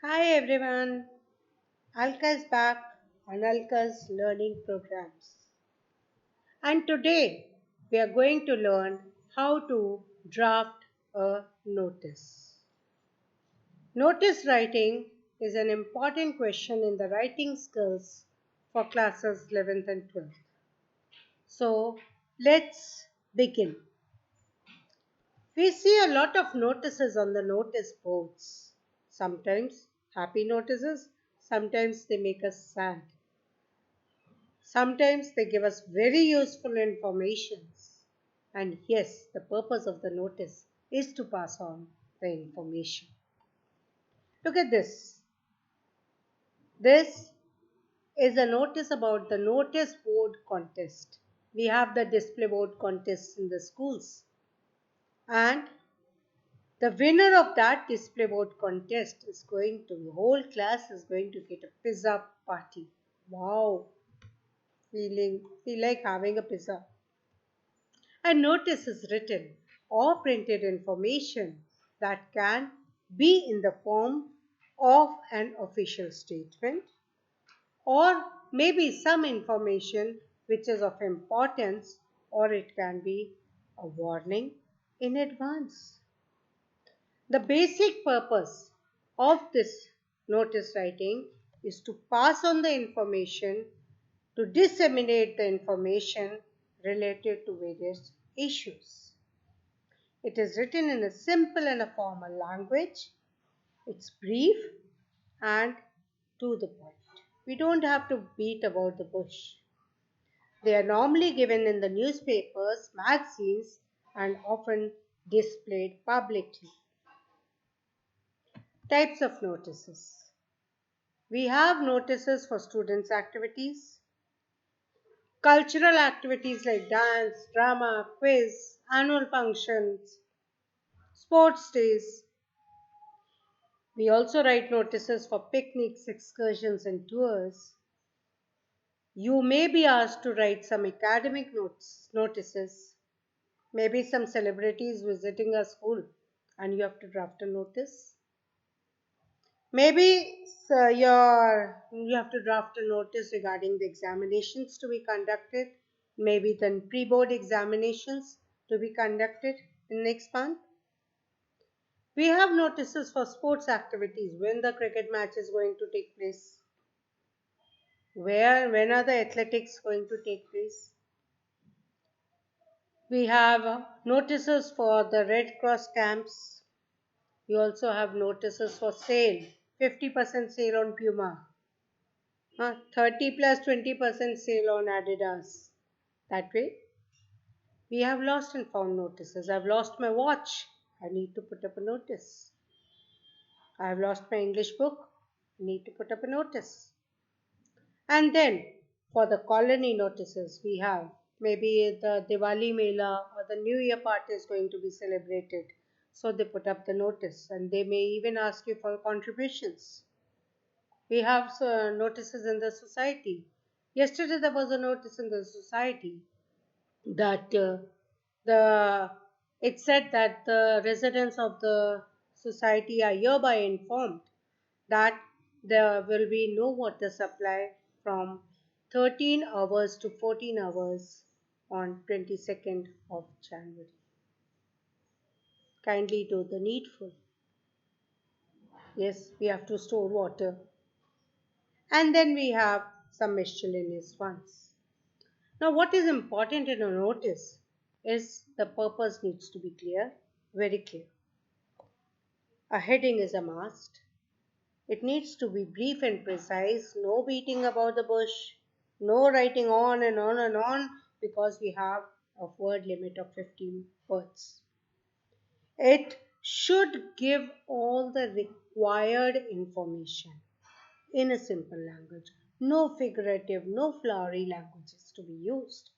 Hi everyone, Alka is back on Alka's learning programs. And today we are going to learn how to draft a notice. Notice writing is an important question in the writing skills for classes 11th and 12th. So let's begin. We see a lot of notices on the notice boards. Sometimes happy notices, sometimes they make us sad. Sometimes they give us very useful information. And yes, the purpose of the notice is to pass on the information. Look at this. This is a notice about the notice board contest. We have the display board contests in the schools. And the winner of that display board contest is going to, the whole class is going to get a pizza party. Wow, feel like having a pizza. A notice is written or printed information that can be in the form of an official statement or maybe some information which is of importance, or it can be a warning in advance. The basic purpose of this notice writing is to pass on the information, to disseminate the information related to various issues. It is written in a simple and a formal language. It's brief and to the point. We don't have to beat about the bush. They are normally given in the newspapers, magazines, and often displayed publicly. Types of notices. We have notices for students' activities, cultural activities like dance, drama, quiz, annual functions, sports days. We also write notices for picnics, excursions, and tours. You may be asked to write some academic notices, maybe some celebrities visiting a school, and you have to draft a notice. Maybe you have to draft a notice regarding the examinations to be conducted, maybe then pre-board examinations to be conducted in next month. We have notices for sports activities, when the cricket match is going to take place, when are the athletics going to take place. We have notices for the Red Cross camps. We also have notices for sale, 50% sale on Puma, 30 plus 20% sale on Adidas. That way, we have lost and found notices. I've lost my watch. I need to put up a notice. I've lost my English book. I need to put up a notice. And then for the colony notices, we have maybe the Diwali Mela or the New Year party is going to be celebrated. So they put up the notice and they may even ask you for contributions. We have notices in the society. Yesterday there was a notice in the society that the it said that the residents of the society are hereby informed that there will be no water supply from 13 hours to 14 hours on 22nd of January. Kindly do the needful. Yes, we have to store water. And then we have some miscellaneous ones. Now, what is important in a notice is the purpose needs to be clear, very clear. A heading is a must. It needs to be brief and precise, no beating about the bush, no writing on and on and on because we have a word limit of 15 words. It should give all the required information in a simple language. No figurative, no flowery languages to be used.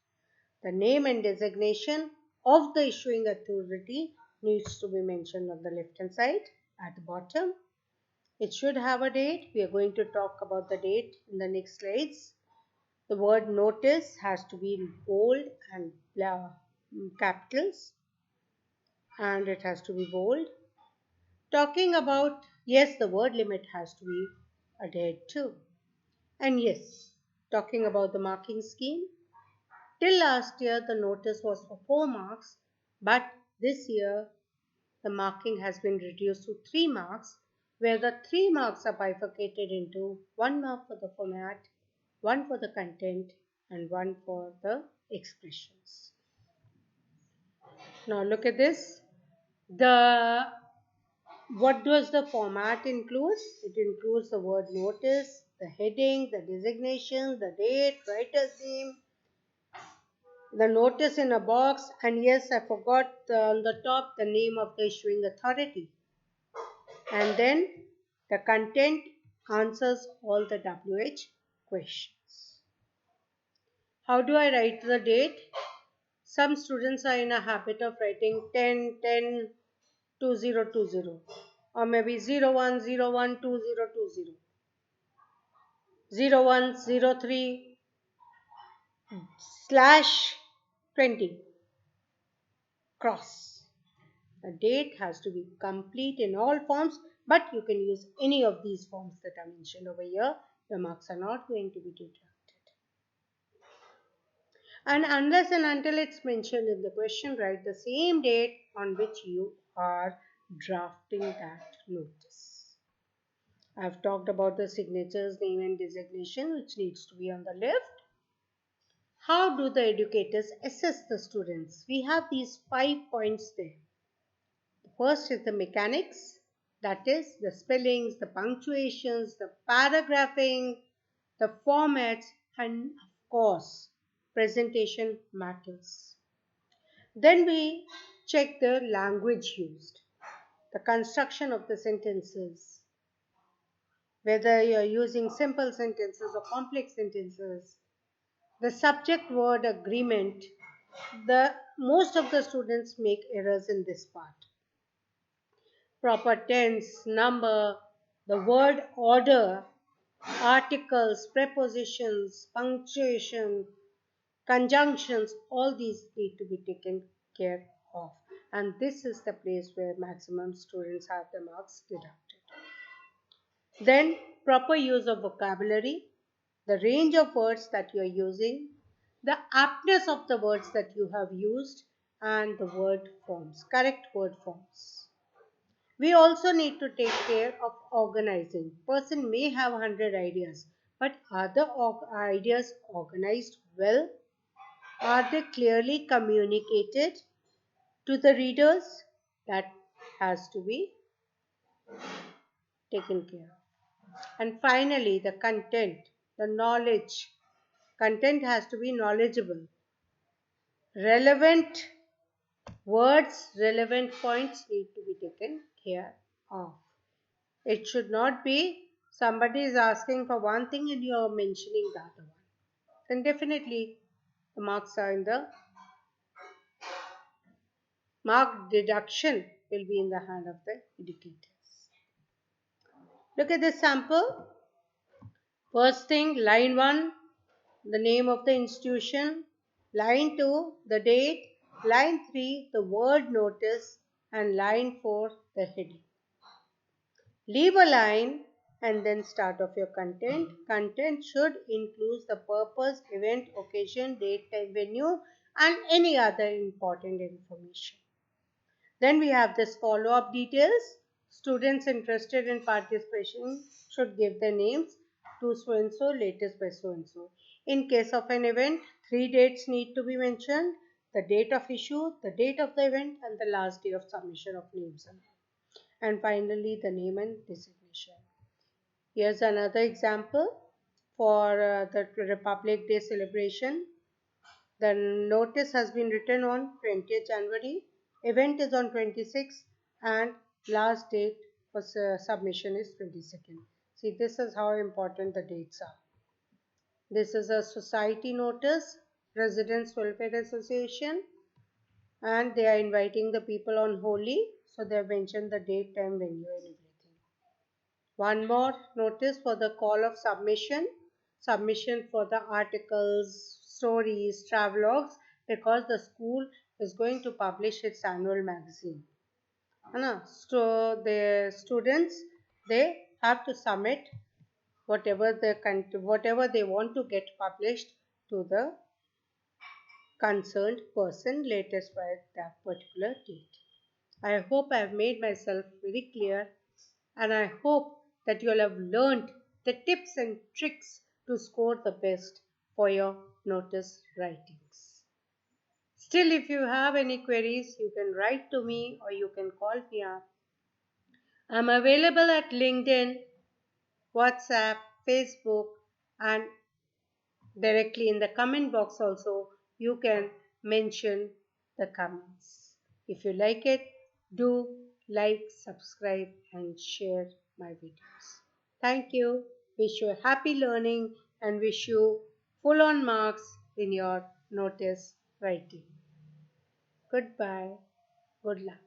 The name and designation of the issuing authority needs to be mentioned on the left hand side at the bottom. It should have a date. We are going to talk about the date in the next slides. The word notice has to be in bold and capitals, and it has to be bold. Talking about Yes, the word limit has to be adhered to. And yes, talking about the marking scheme, till last year the notice was for 4 marks, but this year the marking has been reduced to 3 marks, where the 3 marks are bifurcated into 1 mark for the format, 1 for the content, and 1 for the expressions. Now look at this. The What does the format include? It includes the word notice, the heading, the designation, the date, writer's name, the notice in a box, and yes, I forgot on the top the name of the issuing authority. And then the content answers all the WH questions. How do I write the date? Some students are in a habit of writing 10/10/2020, or maybe 01/01/2020, 01/03/20 cross. The date has to be complete in all forms, but you can use any of these forms that are mentioned over here. The marks are not going to be deducted. And unless and until it's mentioned in the question, write the same date on which you are drafting that notice. I've talked about the signatures, name, and designation, which needs to be on the left. How do the educators assess the students? We have these 5 points there. First is the mechanics, that is the spellings, the punctuations, the paragraphing, the formats, and of course, presentation matters. Then we check the language used, the construction of the sentences, whether you're using simple sentences or complex sentences, the subject word agreement. The most of the students make errors in this part. Proper tense, number, the word order, articles, prepositions, punctuation, conjunctions, all these need to be taken care of. And this is the place where maximum students have the marks deducted. Then, proper use of vocabulary, the range of words that you are using, the aptness of the words that you have used, and the word forms, correct word forms. We also need to take care of organizing. Person may have 100 ideas, but are the ideas organized well? Are they clearly communicated to the readers? That has to be taken care of. And finally, the content, the knowledge. Content has to be knowledgeable. Relevant words, relevant points need to be taken care of. It should not be somebody is asking for one thing and you are mentioning the other one. Then definitely the marks are in the mark deduction will be in the hand of the educators. Look at this sample. First thing, line 1, the name of the institution. Line 2, the date. Line 3, the word notice. And line 4, the heading. Leave a line and then start off your content. Content should include the purpose, event, occasion, date, time, venue, and any other important information. Then we have this follow-up details. Students interested in participation should give their names to so-and-so, latest by so-and-so. In case of an event, 3 dates need to be mentioned: the date of issue, the date of the event, and the last day of submission of names. And finally, the name and designation. Here's another example for the Republic Day celebration. The notice has been written on 20th January, event is on 26th, and last date for submission is 22nd. See, this is how important the dates are. This is a society notice, Residents Welfare Association, and they are inviting the people on Holi, so they have mentioned the date, time, venue, and everything. One more notice for the call of submission for the articles, stories, travelogues, because the school is going to publish its annual magazine. So the students they have to submit whatever they want to get published to the concerned person latest by that particular date. I hope I have made myself very clear, and I hope that you all have learned the tips and tricks to score the best for your notice writings. Still, if you have any queries, you can write to me or you can call me up. I'm available at LinkedIn, WhatsApp, Facebook, and directly in the comment box also. You can mention the comments. If you like it, do like, subscribe, and share my videos. Thank you. Wish you happy learning and wish you full on marks in your notice writing. Goodbye. Good luck.